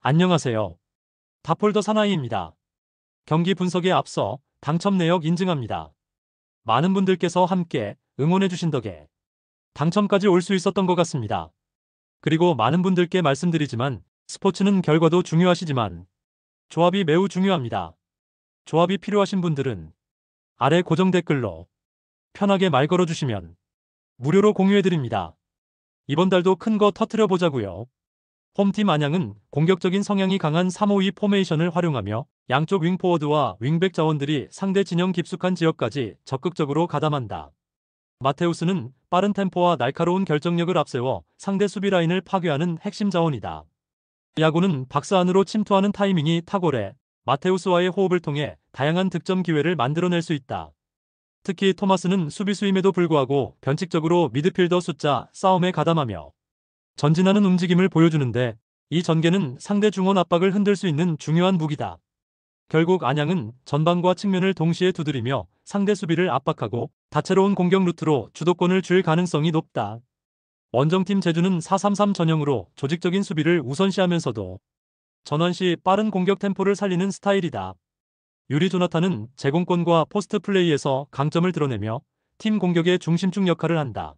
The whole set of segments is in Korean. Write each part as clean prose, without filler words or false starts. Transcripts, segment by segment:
안녕하세요. 다폴더 사나이입니다. 경기 분석에 앞서 당첨 내역 인증합니다. 많은 분들께서 함께 응원해주신 덕에 당첨까지 올 수 있었던 것 같습니다. 그리고 많은 분들께 말씀드리지만 스포츠는 결과도 중요하시지만 조합이 매우 중요합니다. 조합이 필요하신 분들은 아래 고정 댓글로 편하게 말 걸어주시면 무료로 공유해드립니다. 이번 달도 큰 거 터트려 보자고요. 홈팀 안양은 공격적인 성향이 강한 3-5-2 포메이션을 활용하며 양쪽 윙포워드와 윙백 자원들이 상대 진영 깊숙한 지역까지 적극적으로 가담한다. 마테우스는 빠른 템포와 날카로운 결정력을 앞세워 상대 수비 라인을 파괴하는 핵심 자원이다. 야구는 박스 안으로 침투하는 타이밍이 탁월해 마테우스와의 호흡을 통해 다양한 득점 기회를 만들어낼 수 있다. 특히 토마스는 수비수임에도 불구하고 변칙적으로 미드필더 숫자 싸움에 가담하며 전진하는 움직임을 보여주는데 이 전개는 상대 중원 압박을 흔들 수 있는 중요한 무기다. 결국 안양은 전방과 측면을 동시에 두드리며 상대 수비를 압박하고 다채로운 공격 루트로 주도권을 줄 가능성이 높다. 원정팀 제주는 4-3-3 전형으로 조직적인 수비를 우선시하면서도 전환 시 빠른 공격 템포를 살리는 스타일이다. 유리 조나탄은 제공권과 포스트 플레이에서 강점을 드러내며 팀 공격의 중심축 역할을 한다.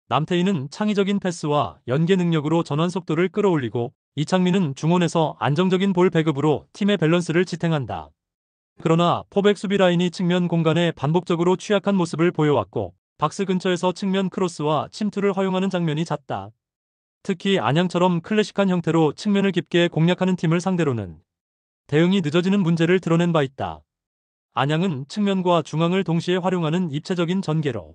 남태희는 창의적인 패스와 연계 능력으로 전환 속도를 끌어올리고 이창민은 중원에서 안정적인 볼 배급으로 팀의 밸런스를 지탱한다. 그러나 포백 수비 라인이 측면 공간에 반복적으로 취약한 모습을 보여왔고 박스 근처에서 측면 크로스와 침투를 허용하는 장면이 잦다. 특히 안양처럼 클래식한 형태로 측면을 깊게 공략하는 팀을 상대로는 대응이 늦어지는 문제를 드러낸 바 있다. 안양은 측면과 중앙을 동시에 활용하는 입체적인 전개로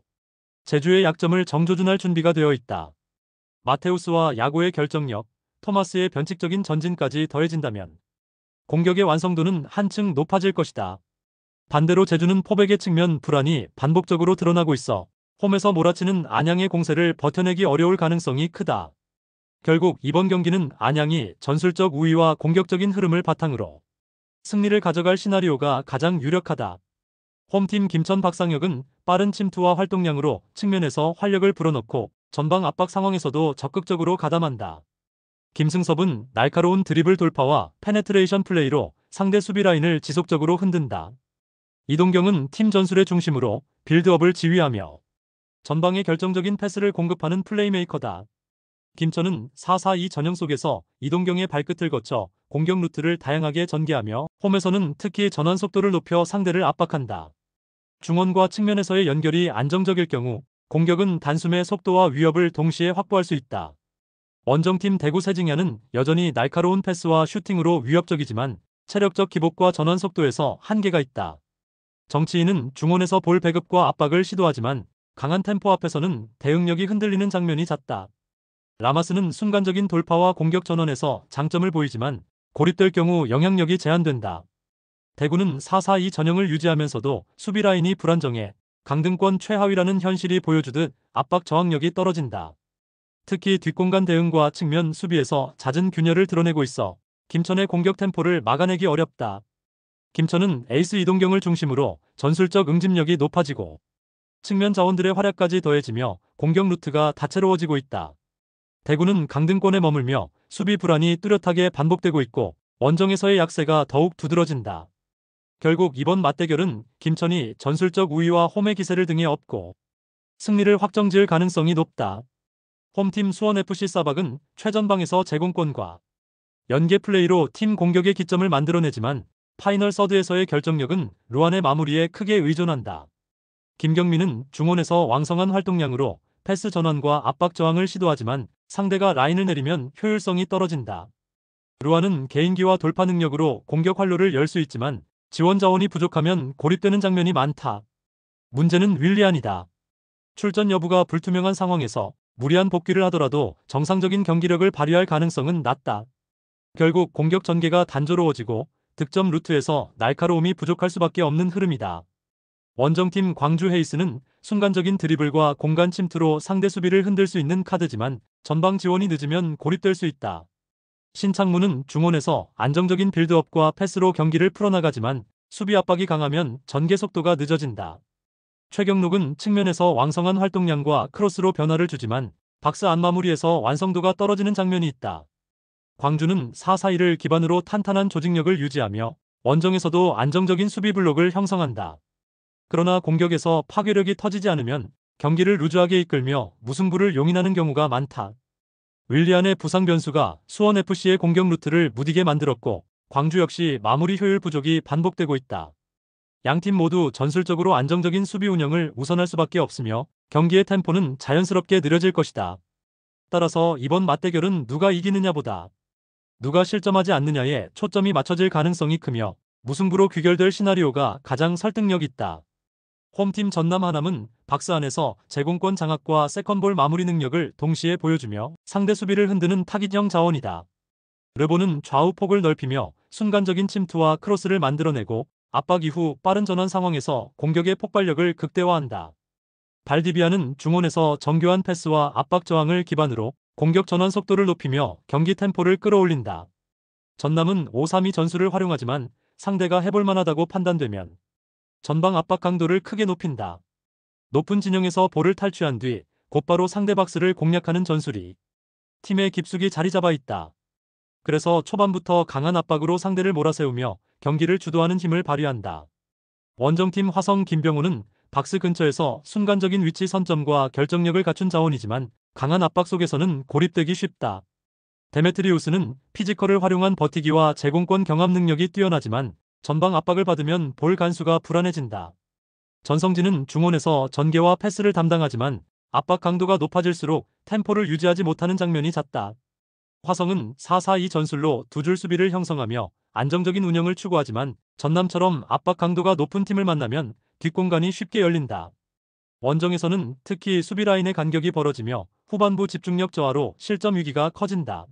제주의 약점을 정조준할 준비가 되어 있다. 마테우스와 야구의 결정력, 토마스의 변칙적인 전진까지 더해진다면 공격의 완성도는 한층 높아질 것이다. 반대로 제주는 포백의 측면 불안이 반복적으로 드러나고 있어 홈에서 몰아치는 안양의 공세를 버텨내기 어려울 가능성이 크다. 결국 이번 경기는 안양이 전술적 우위와 공격적인 흐름을 바탕으로 승리를 가져갈 시나리오가 가장 유력하다. 홈팀 김천 박상혁은 빠른 침투와 활동량으로 측면에서 활력을 불어넣고 전방 압박 상황에서도 적극적으로 가담한다. 김승섭은 날카로운 드리블 돌파와 페네트레이션 플레이로 상대 수비 라인을 지속적으로 흔든다. 이동경은 팀 전술의 중심으로 빌드업을 지휘하며 전방에 결정적인 패스를 공급하는 플레이메이커다. 김천은 4-4-2 전형 속에서 이동경의 발끝을 거쳐 공격 루트를 다양하게 전개하며 홈에서는 특히 전환 속도를 높여 상대를 압박한다. 중원과 측면에서의 연결이 안정적일 경우 공격은 단숨에 속도와 위협을 동시에 확보할 수 있다. 원정팀 대구 세징야는 여전히 날카로운 패스와 슈팅으로 위협적이지만 체력적 기복과 전환 속도에서 한계가 있다. 정치인은 중원에서 볼 배급과 압박을 시도하지만 강한 템포 앞에서는 대응력이 흔들리는 장면이 잦다. 라마스는 순간적인 돌파와 공격 전환에서 장점을 보이지만 고립될 경우 영향력이 제한된다. 대구는 4-4-2 전형을 유지하면서도 수비 라인이 불안정해 강등권 최하위라는 현실이 보여주듯 압박 저항력이 떨어진다. 특히 뒷공간 대응과 측면 수비에서 잦은 균열을 드러내고 있어 김천의 공격 템포를 막아내기 어렵다. 김천은 에이스 이동경을 중심으로 전술적 응집력이 높아지고 측면 자원들의 활약까지 더해지며 공격 루트가 다채로워지고 있다. 대구는 강등권에 머물며 수비 불안이 뚜렷하게 반복되고 있고 원정에서의 약세가 더욱 두드러진다. 결국 이번 맞대결은 김천이 전술적 우위와 홈의 기세를 등에 업고 승리를 확정지을 가능성이 높다. 홈팀 수원FC 사박은 최전방에서 제공권과 연계 플레이로 팀 공격의 기점을 만들어내지만 파이널 서드에서의 결정력은 루안의 마무리에 크게 의존한다. 김경민은 중원에서 왕성한 활동량으로 패스 전환과 압박 저항을 시도하지만 상대가 라인을 내리면 효율성이 떨어진다. 루안은 개인기와 돌파 능력으로 공격 활로를 열 수 있지만 지원 자원이 부족하면 고립되는 장면이 많다. 문제는 윌리안이다. 출전 여부가 불투명한 상황에서 무리한 복귀를 하더라도 정상적인 경기력을 발휘할 가능성은 낮다. 결국 공격 전개가 단조로워지고 득점 루트에서 날카로움이 부족할 수밖에 없는 흐름이다. 원정팀 광주 헤이스는 순간적인 드리블과 공간 침투로 상대 수비를 흔들 수 있는 카드지만 전방 지원이 늦으면 고립될 수 있다. 신창무는 중원에서 안정적인 빌드업과 패스로 경기를 풀어나가지만 수비 압박이 강하면 전개 속도가 늦어진다. 최경록은 측면에서 왕성한 활동량과 크로스로 변화를 주지만 박스 안 마무리에서 완성도가 떨어지는 장면이 있다. 광주는 4-4-2를 기반으로 탄탄한 조직력을 유지하며 원정에서도 안정적인 수비 블록을 형성한다. 그러나 공격에서 파괴력이 터지지 않으면 경기를 루즈하게 이끌며 무승부를 용인하는 경우가 많다. 윌리안의 부상 변수가 수원FC의 공격 루트를 무디게 만들었고 광주 역시 마무리 효율 부족이 반복되고 있다. 양팀 모두 전술적으로 안정적인 수비 운영을 우선할 수밖에 없으며 경기의 템포는 자연스럽게 느려질 것이다. 따라서 이번 맞대결은 누가 이기느냐보다 누가 실점하지 않느냐에 초점이 맞춰질 가능성이 크며 무승부로 귀결될 시나리오가 가장 설득력 있다. 홈팀 전남 하남은 박스 안에서 제공권 장악과 세컨볼 마무리 능력을 동시에 보여주며 상대 수비를 흔드는 타깃형 자원이다. 르보는 좌우 폭을 넓히며 순간적인 침투와 크로스를 만들어내고 압박 이후 빠른 전환 상황에서 공격의 폭발력을 극대화한다. 발디비아는 중원에서 정교한 패스와 압박 저항을 기반으로 공격 전환 속도를 높이며 경기 템포를 끌어올린다. 전남은 5-3-2 전술을 활용하지만 상대가 해볼 만하다고 판단되면 전방 압박 강도를 크게 높인다. 높은 진영에서 볼을 탈취한 뒤 곧바로 상대 박스를 공략하는 전술이 팀의 깊숙이 자리 잡아 있다. 그래서 초반부터 강한 압박으로 상대를 몰아세우며 경기를 주도하는 힘을 발휘한다. 원정팀 화성 김병호는 박스 근처에서 순간적인 위치 선점과 결정력을 갖춘 자원이지만 강한 압박 속에서는 고립되기 쉽다. 데메트리우스는 피지컬을 활용한 버티기와 제공권 경합 능력이 뛰어나지만 전방 압박을 받으면 볼 간수가 불안해진다. 전성진은 중원에서 전개와 패스를 담당하지만 압박 강도가 높아질수록 템포를 유지하지 못하는 장면이 잦다. 화성은 4-4-2 전술로 두 줄 수비를 형성하며 안정적인 운영을 추구하지만 전남처럼 압박 강도가 높은 팀을 만나면 뒷공간이 쉽게 열린다. 원정에서는 특히 수비 라인의 간격이 벌어지며 후반부 집중력 저하로 실점 위기가 커진다.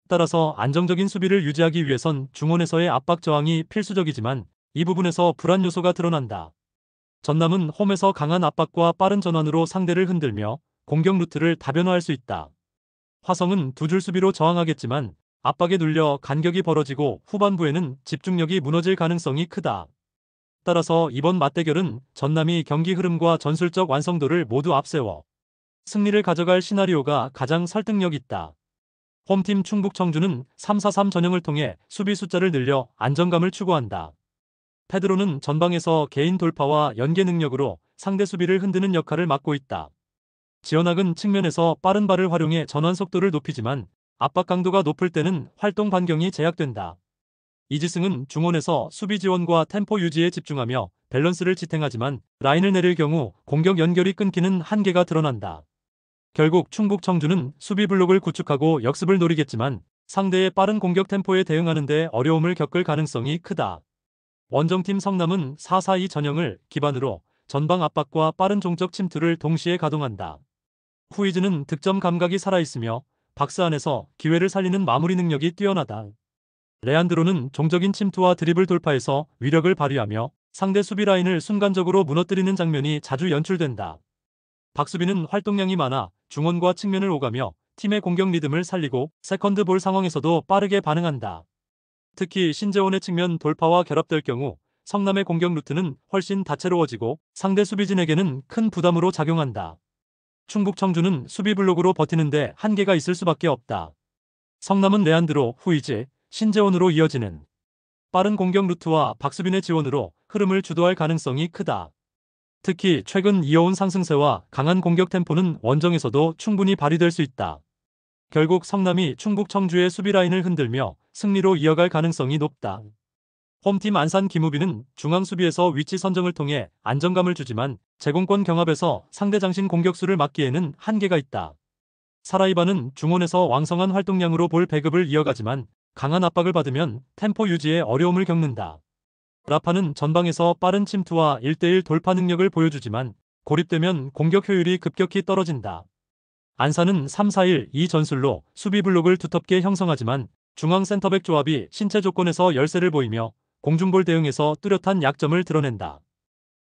따라서 안정적인 수비를 유지하기 위해선 중원에서의 압박 저항이 필수적이지만 이 부분에서 불안 요소가 드러난다. 전남은 홈에서 강한 압박과 빠른 전환으로 상대를 흔들며 공격 루트를 다변화할 수 있다. 화성은 두 줄 수비로 저항하겠지만 압박에 눌려 간격이 벌어지고 후반부에는 집중력이 무너질 가능성이 크다. 따라서 이번 맞대결은 전남이 경기 흐름과 전술적 완성도를 모두 앞세워 승리를 가져갈 시나리오가 가장 설득력 있다. 홈팀 충북 청주는 3-4-3 전형을 통해 수비 숫자를 늘려 안정감을 추구한다. 페드로는 전방에서 개인 돌파와 연계 능력으로 상대 수비를 흔드는 역할을 맡고 있다. 지현학은 측면에서 빠른 발을 활용해 전환 속도를 높이지만 압박 강도가 높을 때는 활동 반경이 제약된다. 이지승은 중원에서 수비 지원과 템포 유지에 집중하며 밸런스를 지탱하지만 라인을 내릴 경우 공격 연결이 끊기는 한계가 드러난다. 결국 충북 청주는 수비 블록을 구축하고 역습을 노리겠지만 상대의 빠른 공격 템포에 대응하는 데 어려움을 겪을 가능성이 크다. 원정팀 성남은 4-4-2 전형을 기반으로 전방 압박과 빠른 종적 침투를 동시에 가동한다. 후이즈는 득점 감각이 살아있으며 박스 안에서 기회를 살리는 마무리 능력이 뛰어나다. 레안드로는 종적인 침투와 드리블 돌파에서 위력을 발휘하며 상대 수비 라인을 순간적으로 무너뜨리는 장면이 자주 연출된다. 박수빈은 활동량이 많아 중원과 측면을 오가며 팀의 공격 리듬을 살리고 세컨드 볼 상황에서도 빠르게 반응한다. 특히 신재원의 측면 돌파와 결합될 경우 성남의 공격 루트는 훨씬 다채로워지고 상대 수비진에게는 큰 부담으로 작용한다. 충북 청주는 수비 블록으로 버티는데 한계가 있을 수밖에 없다. 성남은 레안드로, 후이즈, 신재원으로 이어지는 빠른 공격 루트와 박수빈의 지원으로 흐름을 주도할 가능성이 크다. 특히 최근 이어온 상승세와 강한 공격 템포는 원정에서도 충분히 발휘될 수 있다. 결국 성남이 충북 청주의 수비 라인을 흔들며 승리로 이어갈 가능성이 높다. 홈팀 안산 김우빈은 중앙 수비에서 위치 선정을 통해 안정감을 주지만 제공권 경합에서 상대 장신 공격수를 막기에는 한계가 있다. 사라이바는 중원에서 왕성한 활동량으로 볼 배급을 이어가지만 강한 압박을 받으면 템포 유지에 어려움을 겪는다. 라파는 전방에서 빠른 침투와 1대1 돌파 능력을 보여주지만 고립되면 공격 효율이 급격히 떨어진다. 안산은 3-4-1-2 전술로 수비 블록을 두텁게 형성하지만 중앙 센터백 조합이 신체 조건에서 열세를 보이며 공중볼 대응에서 뚜렷한 약점을 드러낸다.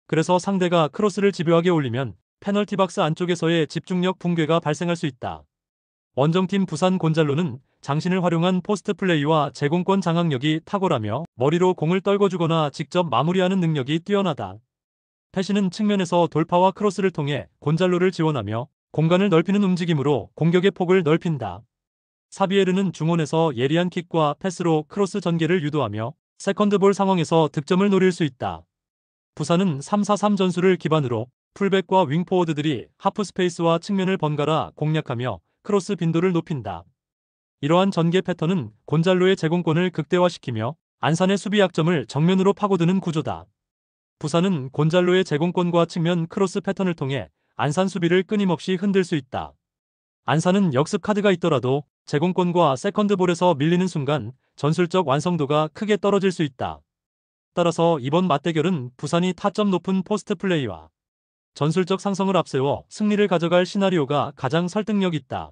그래서 상대가 크로스를 집요하게 올리면 페널티 박스 안쪽에서의 집중력 붕괴가 발생할 수 있다. 원정팀 부산 곤잘로는 장신을 활용한 포스트 플레이와 제공권 장악력이 탁월하며 머리로 공을 떨궈주거나 직접 마무리하는 능력이 뛰어나다. 패신은 측면에서 돌파와 크로스를 통해 곤잘로를 지원하며 공간을 넓히는 움직임으로 공격의 폭을 넓힌다. 사비에르는 중원에서 예리한 킥과 패스로 크로스 전개를 유도하며 세컨드볼 상황에서 득점을 노릴 수 있다. 부산은 3-4-3 전술을 기반으로 풀백과 윙포워드들이 하프 스페이스와 측면을 번갈아 공략하며 크로스 빈도를 높인다. 이러한 전개 패턴은 곤잘로의 제공권을 극대화시키며 안산의 수비 약점을 정면으로 파고드는 구조다. 부산은 곤잘로의 제공권과 측면 크로스 패턴을 통해 안산 수비를 끊임없이 흔들 수 있다. 안산은 역습 카드가 있더라도 제공권과 세컨드볼에서 밀리는 순간 전술적 완성도가 크게 떨어질 수 있다. 따라서 이번 맞대결은 부산이 타점 높은 포스트 플레이와 전술적 상성을 앞세워 승리를 가져갈 시나리오가 가장 설득력 있다.